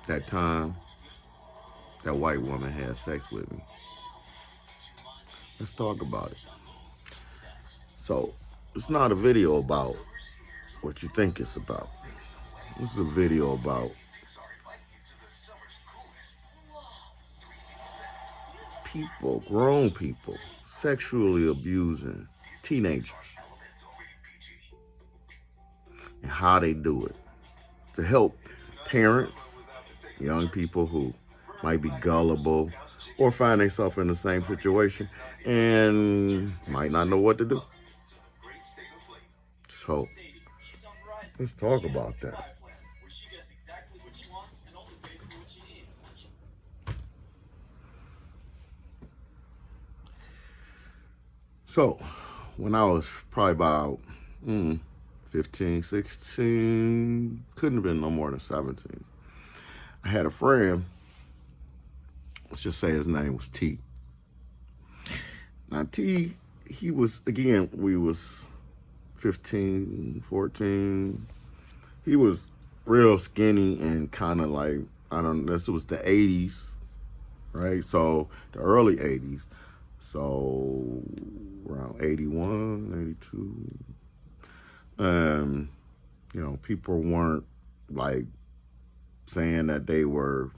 that time that white woman had sex with me. Let's talk about it. So, it's not a video about what you think it's about. This is a video about people, grown people, sexually abusing teenagers and how they do it to help parents, young people who might be gullible or find themselves in the same situation and might not know what to do. So let's talk about that. So when I was probably about 15, 16, couldn't have been no more than 17. I had a friend, let's just say his name was T. Now T, he was, again, we was 15, 14. He was real skinny and kind of like, I don't know, this was the 80s, right? So the early 80s. So around 81, 82. People weren't like saying that they were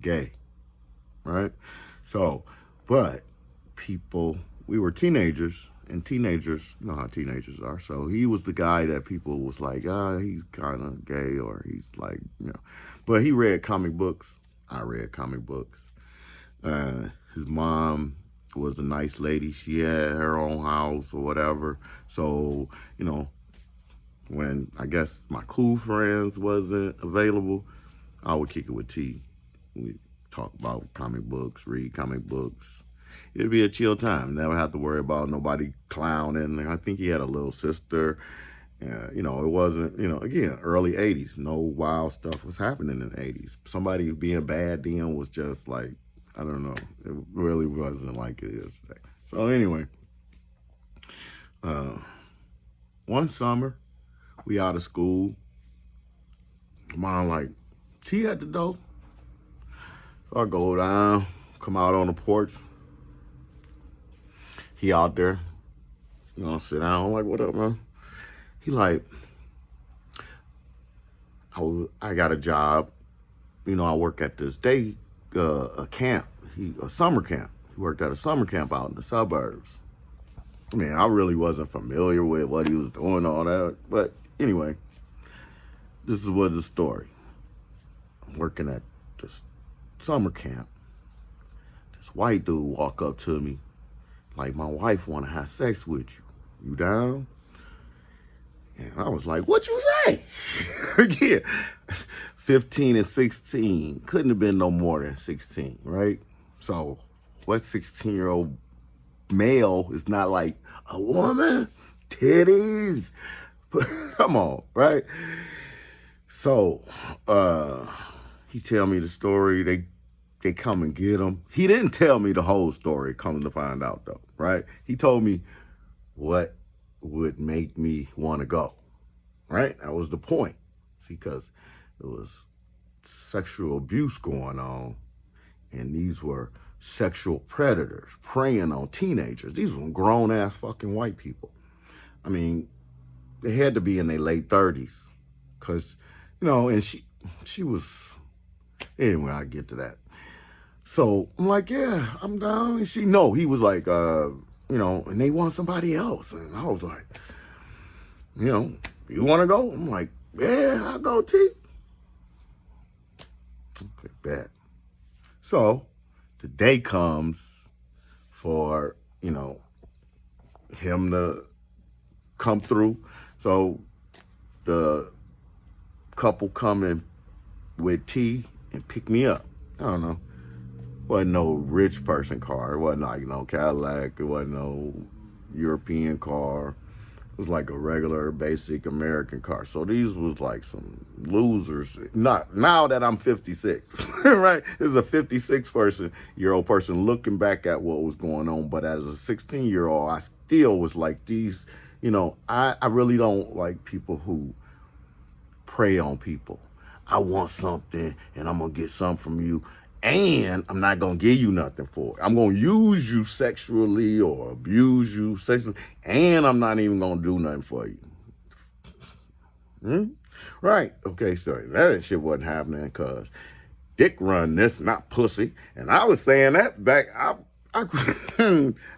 gay, right? So, but people, we were teenagers, and teenagers, you know how teenagers are. So he was the guy that people was like, he's kind of gay, or he's like, But he read comic books. I read comic books. His mom was a nice lady. She had her own house or whatever. So, when I guess my cool friends wasn't available, I would kick it with T. We talk about comic books, read comic books. It'd be a chill time. Never have to worry about nobody clowning. I think he had a little sister. It wasn't, again, early 80s. No wild stuff was happening in the 80s. Somebody being bad then was just like, I don't know. It really wasn't like it is today. So anyway, one summer, we out of school. Mom like, T at the door. So I go down, come out on the porch. He out there, sit down. I'm like, what up, man? He like, I got a job. I work at this day a camp, a summer camp. He worked at a summer camp out in the suburbs. I mean, I really wasn't familiar with what he was doing, all that. But anyway, this was the story. I'm working at this summer camp. This white dude walk up to me like, my wife want to have sex with you. You down? And I was like, what you say? Again, 15 and 16. Couldn't have been no more than 16, right? So what 16-year-old male is not like, a woman? Titties? Come on, right? So he tell me the story. They come and get him. He didn't tell me the whole story, coming to find out, though, right? He told me what would make me want to go, right? That was the point. See, because it was sexual abuse going on, and these were sexual predators preying on teenagers. These were grown-ass fucking white people. I mean, they had to be in their late 30s, because, and she was, anyway, I get to that. So I'm like, yeah, I'm down. And he was like, and they want somebody else. And I was like, you want to go? I'm like, yeah, I'll go, T. Okay, bet. So the day comes for, him to come through. So the couple coming with T and pick me up. I don't know. Wasn't no rich person car. It wasn't like no Cadillac. It wasn't no European car. It was like a regular, basic American car. So these was like some losers. Not now that I'm 56, right? This is a 56-year-old person looking back at what was going on. But as a 16-year-old, I still was like these. I really don't like people who prey on people. I want something and I'm going to get something from you. And I'm not going to give you nothing for it. I'm going to use you sexually or abuse you sexually. And I'm not even going to do nothing for you. Right. Okay, so that shit wasn't happening because dick run this, not pussy. And I was saying that back. I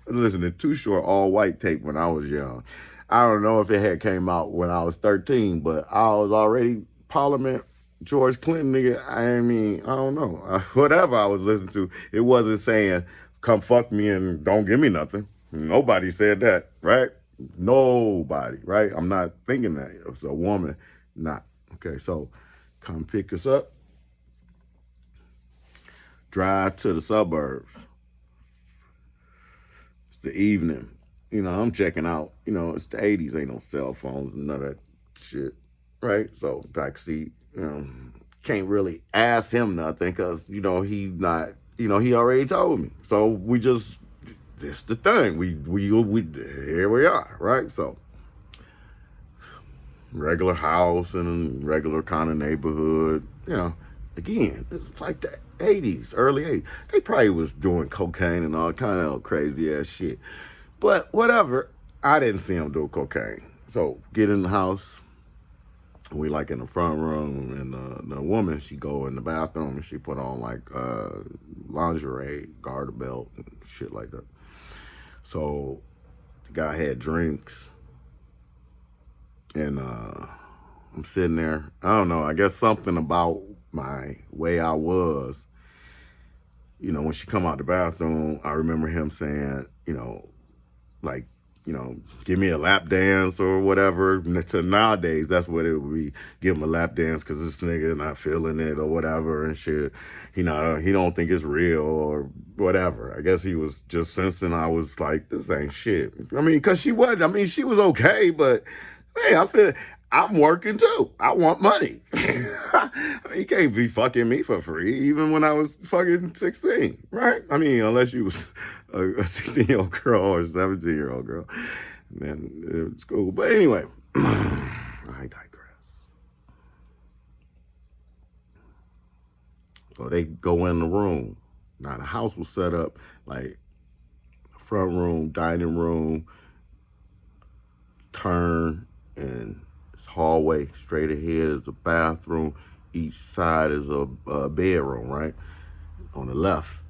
listened to Too Short all white tape when I was young. I don't know if it had came out when I was 13, but I was already Parliament George Clinton nigga. I mean, I don't know. Whatever I was listening to, it wasn't saying, come fuck me and don't give me nothing. Nobody said that, right? Nobody, right? I'm not thinking that. It's a woman, not. Okay, so come pick us up. Drive to the suburbs. It's the evening. You know, I'm checking out. You know, it's the 80s. Ain't no cell phones and none of that shit, right? So backseat, you know, can't really ask him nothing because, you know, he's not, you know, he already told me. So we just, this the thing. We here we are, right? So regular house and regular kind of neighborhood, you know. Again, it's like the 80s, early 80s. They probably was doing cocaine and all kind of crazy ass shit. But whatever, I didn't see him do cocaine. So get in the house. We like in the front room, and the woman, she go in the bathroom and she put on like lingerie, garter belt, and shit like that. So the guy had drinks, and I'm sitting there. I don't know. I guess something about my way I was. You know, when she come out the bathroom, I remember him saying, you know, like, you know, give me a lap dance or whatever. To nowadays, that's what it would be. Give him a lap dance because this nigga not feeling it or whatever and shit. He don't think it's real or whatever. I guess he was just sensing I was like, this ain't shit. I mean, because she was okay, but hey, I'm working too. I want money. I mean, you can't be fucking me for free, even when I was fucking 16, right? I mean, unless you was a 16-year-old girl or a 17-year-old girl, then it's cool. But anyway, I digress. So they go in the room. Now, the house was set up like front room, dining room, turn, and this hallway straight ahead is a bathroom. Each side is a bedroom, right? On the left,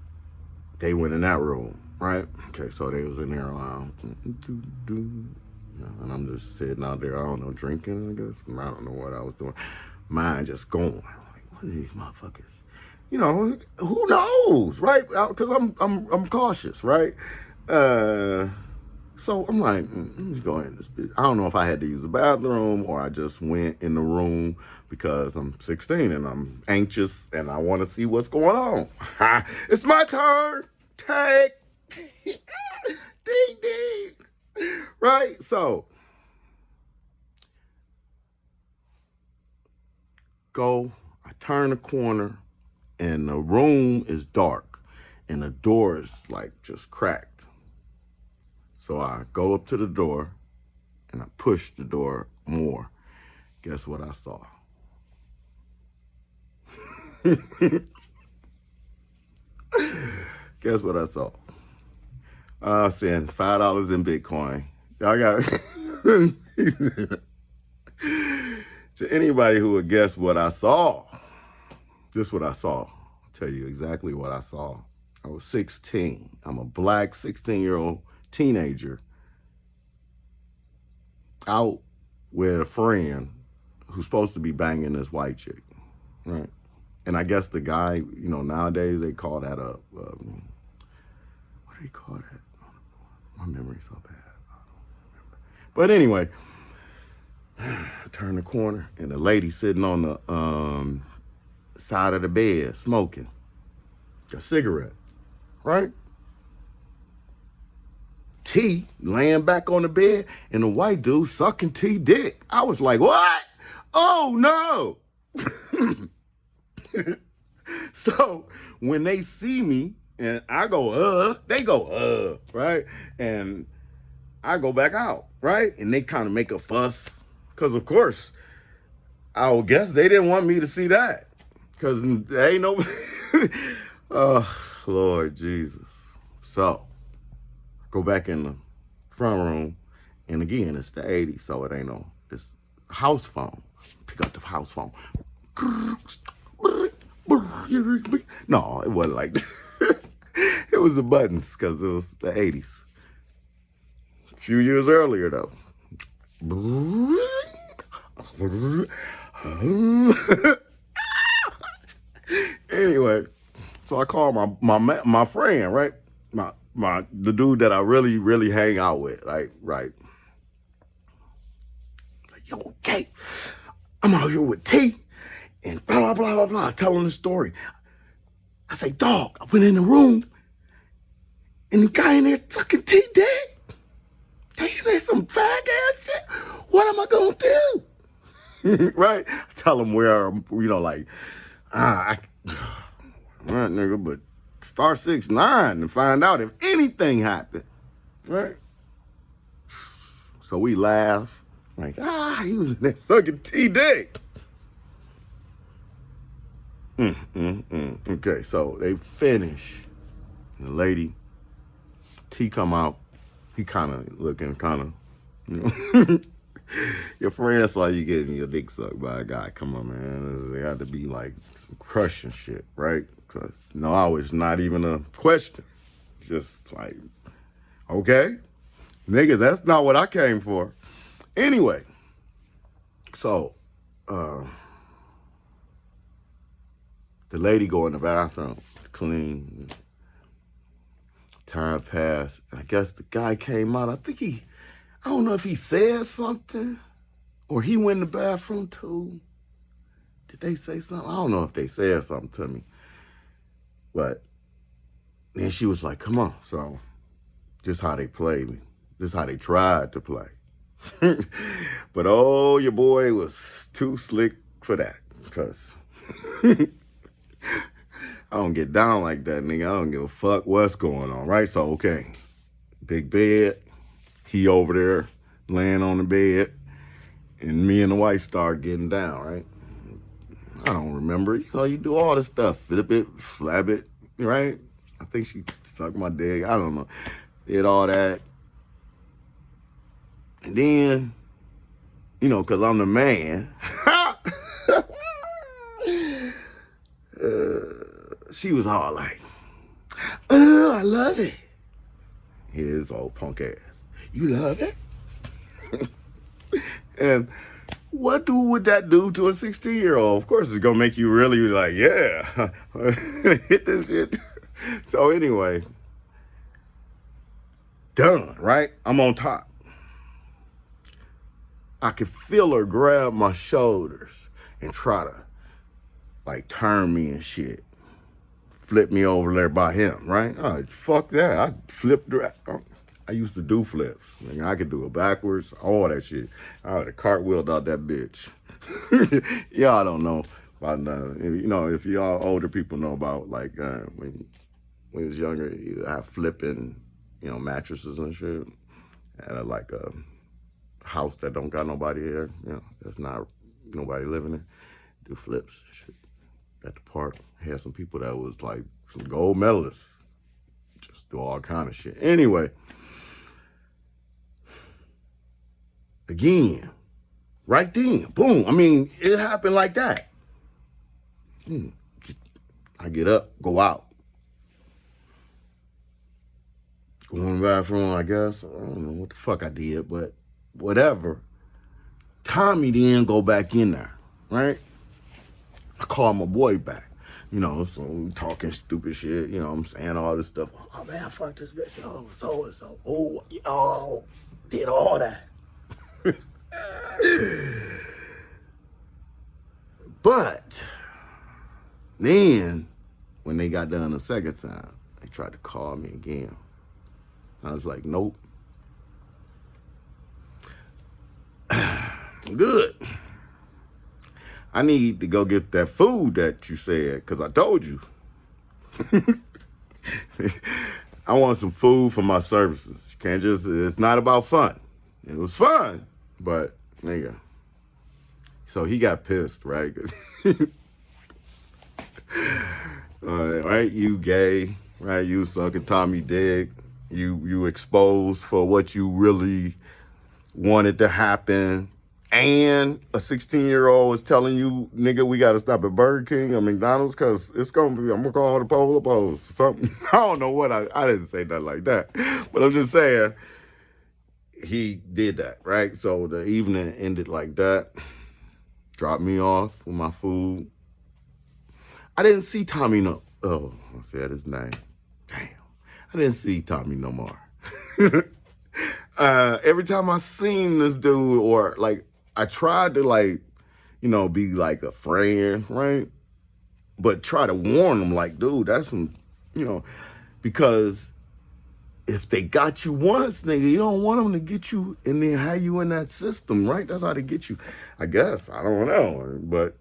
they went in that room, right? Okay, so they was in there around, and I'm just sitting out there, I don't know, drinking, I guess. I don't know what I was doing. Mine just going. Like, what are these motherfuckers? You know, who knows, right? Because I'm cautious, right? So I'm like, let me go in this bitch. I don't know if I had to use the bathroom or I just went in the room because I'm 16 and I'm anxious and I want to see what's going on. It's my turn. Take. Ding, ding. Right? So, I turn the corner and the room is dark and the door is like just cracked. So I go up to the door and I push the door more. Guess what I saw? Guess what I saw? I sent $5 in Bitcoin. I got to anybody who would guess what I saw. This is what I saw. I'll tell you exactly what I saw. I was 16. I'm a black 16-year-old teenager out with a friend who's supposed to be banging this white chick, right? And I guess the guy, you know, nowadays they call that what do you call that? My memory's so bad. I don't remember. But anyway, I turn the corner and the lady sitting on the side of the bed smoking a cigarette, right? T laying back on the bed and the white dude sucking T dick. I was like, what? Oh no. So when they see me and I go, they go, right? And I go back out, right? And they kind of make a fuss. Because of course, I guess they didn't want me to see that. Because there ain't no... Oh, Lord Jesus. So, go back in the front room. And again, it's the 80s, so it ain't no... It's house phone. Pick up the house phone. No, it wasn't like that. It was the buttons because it was the 80s. A few years earlier, though. Anyway, so I called my friend, right? The dude that I really hang out with, like, right? Like, yo, okay, I'm out here with T and blah, blah, blah, blah, blah, telling the story. I say, dog, I went in the room and the guy in there sucking T dick. Taking there some fag ass shit. What am I gonna do? Right? I tell him where, like, right, nigga, but star 69 and find out if anything happened. Right? So we laugh. Like, he was in there sucking T dick. Okay, so they finish. The lady, T come out. He kind of looking, your friend saw you getting your dick sucked by a guy. Come on, man. There had to be like some crushing shit, right? Because no, it's not even a question. Just like, okay, nigga, that's not what I came for. Anyway, so the lady go in the bathroom, clean. Time passed. I guess the guy came out. I don't know if he said something or he went in the bathroom too. Did they say something? I don't know if they said something to me. But then she was like, come on. So this how they played me. This how they tried to play. But oh, your boy was too slick for that. Because I don't get down like that, nigga. I don't give a fuck what's going on, right? So, okay, big bed. He over there laying on the bed. And me and the wife start getting down, right? I don't remember. You do all this stuff. Flip it, flap it, right? I think she sucked my dick. I don't know. Did all that. And then, because I'm the man. She was all like, oh, I love it. His old punk ass. You love it? And what would that do to a 16-year-old? Of course, it's going to make you really like, yeah, hit this shit. So anyway, done, right? I'm on top. I could feel her grab my shoulders and try to, like, turn me and shit. Flip me over there by him, right? Oh, fuck that. I flipped her. I used to do flips. I could do it backwards, all that shit. I would have cartwheeled out that bitch. Y'all don't know about, if y'all older people know about, like, when we was younger, you have flipping, mattresses and shit. At a house that don't got nobody there, that's not nobody living there. Do flips and shit. At the park, had some people that was like some gold medalists. Just do all kind of shit. Anyway, again, right then, boom. I mean, it happened like that. I get up, go out. Go in the bathroom, I guess. I don't know what the fuck I did, but whatever. Tommy then go back in there, right? I call my boy back, so we talking stupid shit, I'm saying all this stuff. Oh, man, fuck this bitch, so-and-so. Oh, did all that. But then, when they got done the second time, they tried to call me again. I was like, nope. Good. I need to go get that food that you said, because I told you. I want some food for my services. It's not about fun. It was fun, but nigga. So he got pissed, right? Right? You gay, right? You sucking Tommy dick. You exposed for what you really wanted to happen. And a 16-year-old is telling you, nigga, we got to stop at Burger King or McDonald's because it's going to be, I'm going to call the polar post or something. I don't know what I didn't say that like that. But I'm just saying, he did that, right? So the evening ended like that. Dropped me off with my food. I didn't see Tommy I said his name. Damn. I didn't see Tommy no more. Every time I seen this dude, or like, I tried to like, be like a friend, right? But try to warn him, like, dude, that's some, because if they got you once, nigga, you don't want them to get you and then have you in that system, right? That's how they get you. I guess. I don't know. But,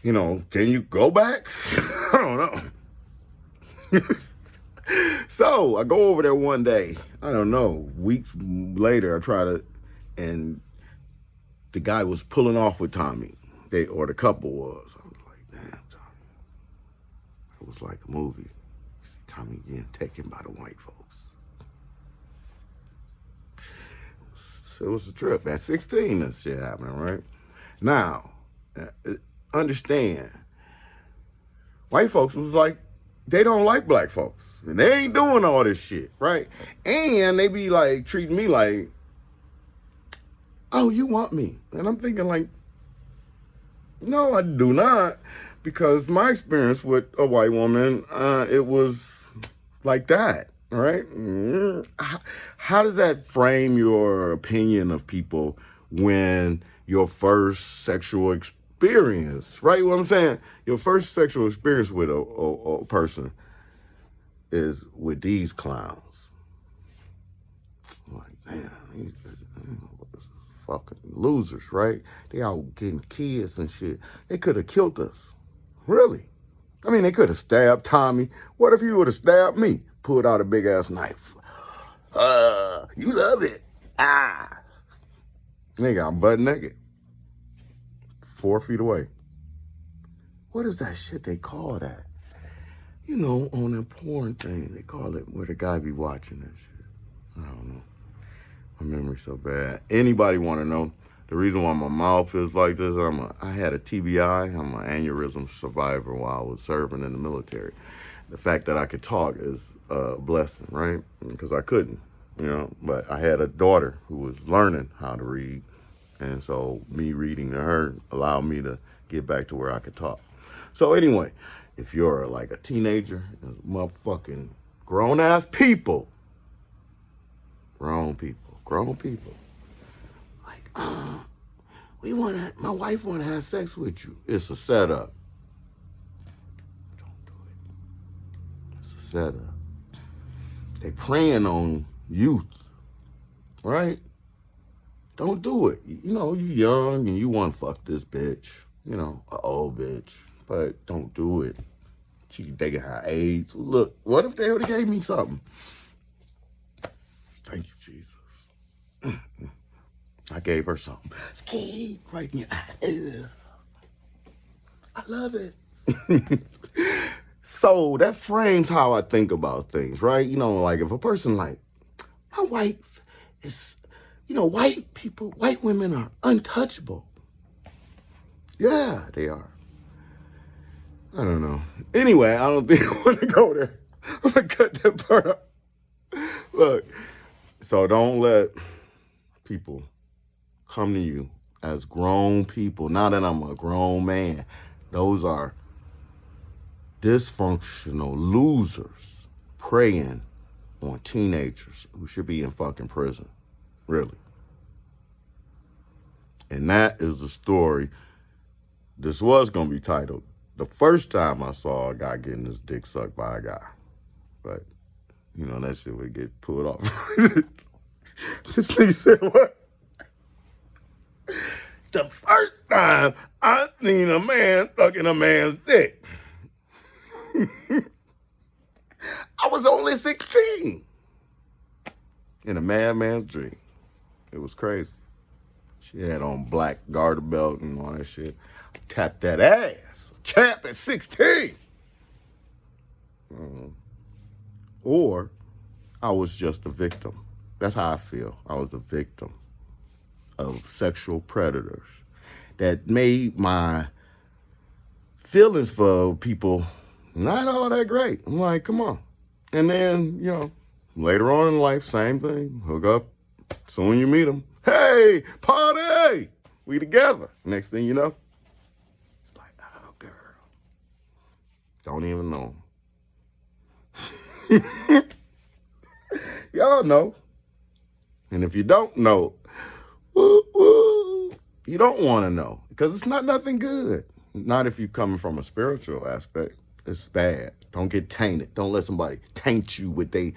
can you go back? I don't know. So I go over there one day. I don't know. Weeks later, I try to, and the guy was pulling off with Tommy. Or the couple was. I was like, damn, Tommy. It was like a movie. See Tommy getting taken by the white folks. It was a trip. At 16, this shit happening, right? Now, understand, white folks was like, they don't like black folks. And they ain't doing all this shit, right? And they be like, treating me like, oh, you want me? And I'm thinking like, no, I do not. Because my experience with a white woman, it was like that, right? How does that frame your opinion of people when your first sexual experience, right? What I'm saying, your first sexual experience with a person is with these clowns. I'm like, man, these fucking losers, right? They out getting kids and shit. They could have killed us. Really? I mean, they could have stabbed Tommy. What if you would have stabbed me? Pulled out a big ass knife. You love it. Ah. Nigga, I'm butt naked. 4 feet away. What is that shit they call that? On that porn thing, they call it where the guy be watching that shit. I don't know. My memory's so bad. Anybody want to know the reason why my mouth is like this? I had a TBI. I'm an aneurysm survivor while I was serving in the military. The fact that I could talk is a blessing, right? Because I couldn't, But I had a daughter who was learning how to read. And so me reading to her allowed me to get back to where I could talk. So anyway, if you're like a teenager, motherfucking grown-ass people, grown people, like, my wife want to have sex with you. It's a setup. Don't do it. It's a setup. They preying on youth, right? Don't do it. You young and you want to fuck this bitch, an old bitch, but don't do it. They got her AIDS. Look, what if they would have gave me something? Thank you, Jesus. I gave her something. Ski right in your eye. I love it. So that frames how I think about things, right? Like if a person like, my wife is, white women are untouchable. Yeah, they are. I don't know. Anyway, I don't think I want to go there. I'm going to cut that part out. Look, so don't let people come to you as grown people. Now that I'm a grown man, those are dysfunctional losers preying on teenagers who should be in fucking prison. Really. And that is the story. This was going to be titled, The First Time I Saw a Guy Getting His Dick Sucked by a Guy. But, that shit would get pulled off. This nigga said what? The first time I seen a man sucking a man's dick. I was only 16. In a madman's dream. It was crazy. She had on black garter belt and all that shit. Tapped that ass. Champ at 16. Or I was just a victim. That's how I feel. I was a victim of sexual predators that made my feelings for people not all that great. I'm like, come on. And then, later on in life, same thing. Hook up. Soon you meet them. Hey, party! We together. Next thing you know, it's like, oh, girl. Don't even know. Y'all know. And if you don't know, you don't want to know. Because it's not nothing good. Not if you're coming from a spiritual aspect. It's bad. Don't get tainted. Don't let somebody taint you with their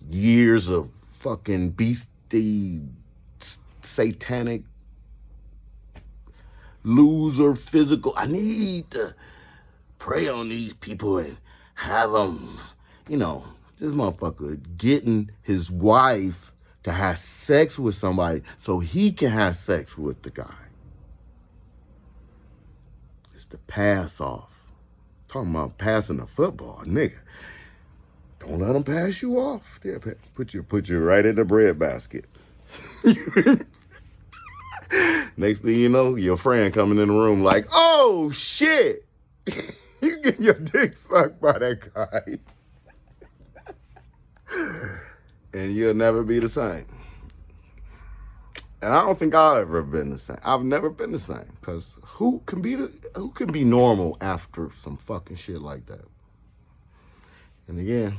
years of fucking beastie, satanic, loser, physical. I need to prey on these people and have them, this motherfucker getting his wife to have sex with somebody so he can have sex with the guy. It's the pass off. Talking about passing the football, nigga. Don't let them pass you off. Yeah, put you right in the bread basket. Next thing you know, your friend coming in the room like, oh shit, you get your dick sucked by that guy. And you'll never be the same. And I don't think I've ever been the same. I've never been the same. Because who can be normal after some fucking shit like that? And again,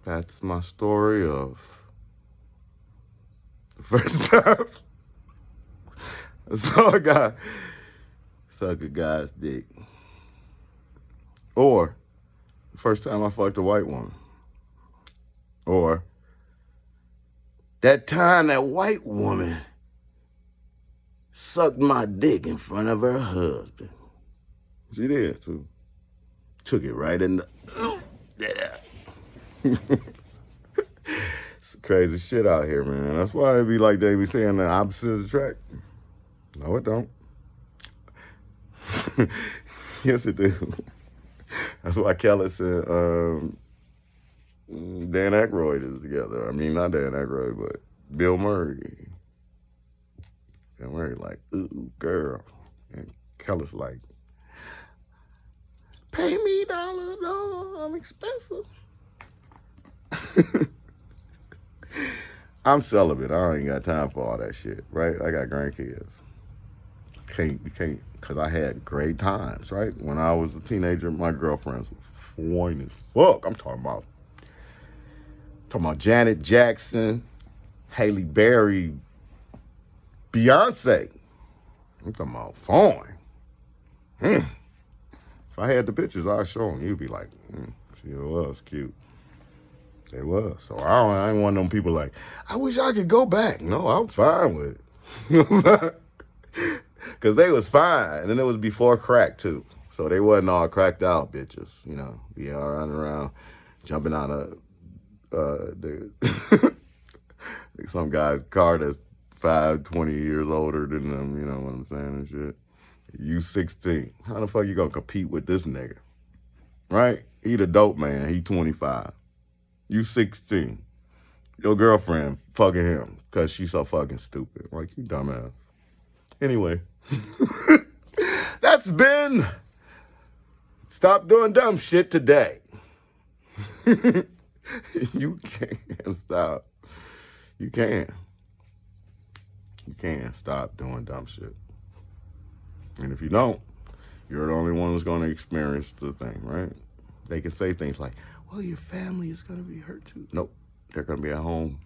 that's my story of the first time I saw a guy suck a guy's dick. Or the first time I fucked a white woman. Or that time that white woman sucked my dick in front of her husband. She did, too. Took it right in the... It's crazy shit out here, man. That's why it be like they be saying the opposite attract. No, it don't. Yes, it do. That's why Kelly said Dan Aykroyd is together. I mean, not Dan Aykroyd, but Bill Murray. And Murray like, ooh, girl. And Kelly's like, pay me $1, no, I'm expensive. I'm celibate. I ain't got time for all that shit, right? I got grandkids. You can't, because I had great times, right? When I was a teenager, my girlfriends was fine as fuck. I'm talking about Janet Jackson, Halle Berry, Beyonce. I'm talking about fine. If I had the pictures, I'd show them. You'd be like, she was cute. It was. So I ain't one of them people like, I wish I could go back. No, I'm fine with it. Because they was fine. And it was before crack, too. So they wasn't all cracked out bitches, Be all running around, jumping out of some guy's car that's 20 years older than them, you know what I'm saying, and shit. You 16. How the fuck you gonna compete with this nigga? Right? He the dope man. He 25. You 16. Your girlfriend fucking him because she's so fucking stupid. Like, you dumbass. Anyway. That's been Stop Doing Dumb Shit today. You can't stop. You can. You can't stop doing dumb shit. And if you don't, you're the only one that's going to experience the thing, right? They can say things like, well, your family is going to be hurt too. Nope. They're going to be at home